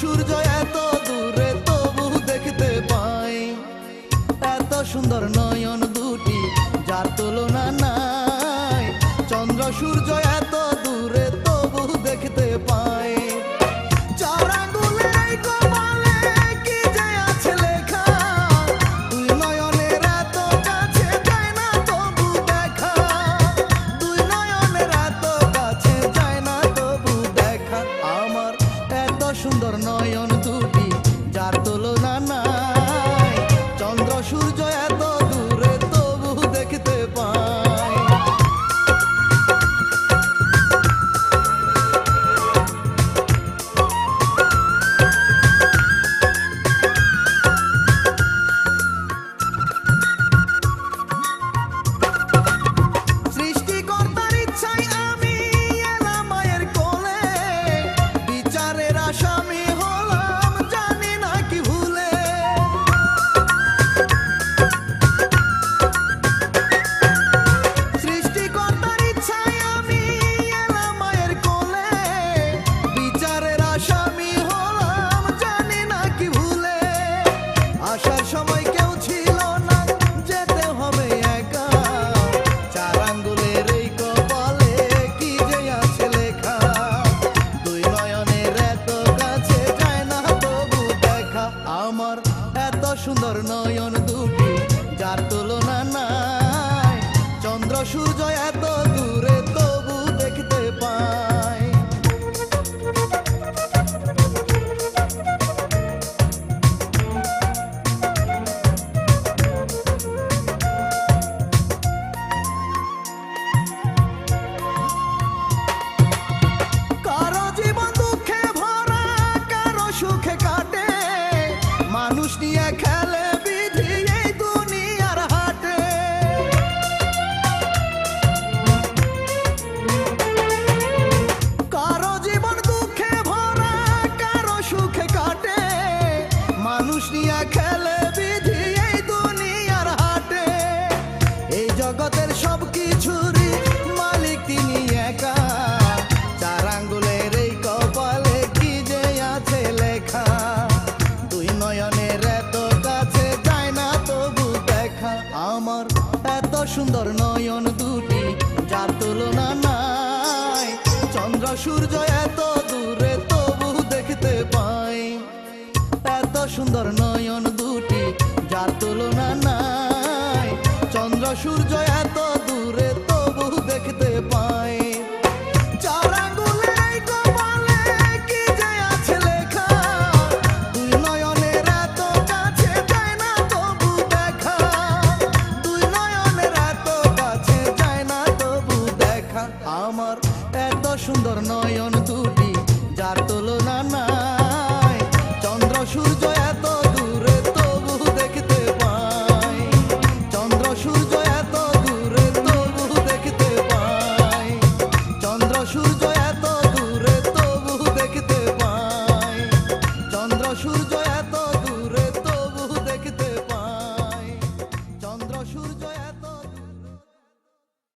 সূর্য এত দূরে তবু দেখতে পাই, এত সুন্দর নয়ন দুটি যার তুলনা নাই। চন্দ্র সূর্য এত দূরে তবু দেখতে পাই। চার আঙ্গুলের এই কপালে কি যে আছে লেখা, দুই নয়নের এত কাছে যায় না তবু দেখা, দুই নয়নের এত কাছে যায় না তবু দেখা। আমার এত সুন্দর নয়ন দুটি যার তুলনা নাই। চন্দ্র সূর্য এত দূরে তবু দেখতে পাই। সৃষ্টিকর্তার ইচ্ছায় আমি এলাম মায়ের কোলে, বিচারের আসামি হলাম জানি না কি ভুলে। সৃষ্টিকর্তার ইচ্ছায় আমি এলাম মায়ের কোলে, বিচারের আসামি হলাম জানি না কি ভুলে। আসার সময় কেউ ছিল না, যেতে হবে একা। চার আঙ্গুলের এই কপালে কি যে আছে লেখা, দুই নয়নের এত কাছে যায় না তবু দেখা। আমার এত সুন্দর নয়ন দুটি যার তুলনা নাই। চন্দ্র সূর্য এত দূরে তবু দেখতে পাই। কারো জীবন দুঃখে ভরা, কারো সুখে কাটে, মানুষ নিয়ে খেলে বিধি এই দুনিয়ার হাটে। কারো জীবন দুঃখে ভরা, কারো সুখে কাটে, মানুষ নিয়ে খেলে বিধি এই দুনিয়ার হাটে। এই জগতের সব কিছুরই মালিক তিনি একা। চার আঙ্গুলের এই কপালে কি যে আছে লেখা, দুই নয়নের এত কাছে যায় না তবু দেখা। আমার এত সুন্দর নয়ন দুটি যার তুলনা নাই। চন্দ্র সূর্য এত দূরে তবু দেখতে পাই। এত সুন্দর নয়ন দুটি যার তুলনা নাই। চন্দ্র সূর্য এত দূরে তবু দেখতে পাই। চার আঙ্গুলের এই কপালে কি যে আছে লেখা, দুই নয়নের এত কাছে যায় না তবু দেখা, দুই নয়নের এত কাছে যায় না তবু দেখা। আমার এত সুন্দর নয়ন দুটি যার তুলনা নাই। চন্দ্র সূর্য এত দূরে তবু দেখতে পাই। চন্দ্র সূর্য এত দূরে তবু দেখতে পাই। চন্দ্র সূর্য এত দূরে তবু দেখতে পাই। চন্দ্র সূর্য এত দূরে তবু দেখতে পাই। চন্দ্র সূর্য এত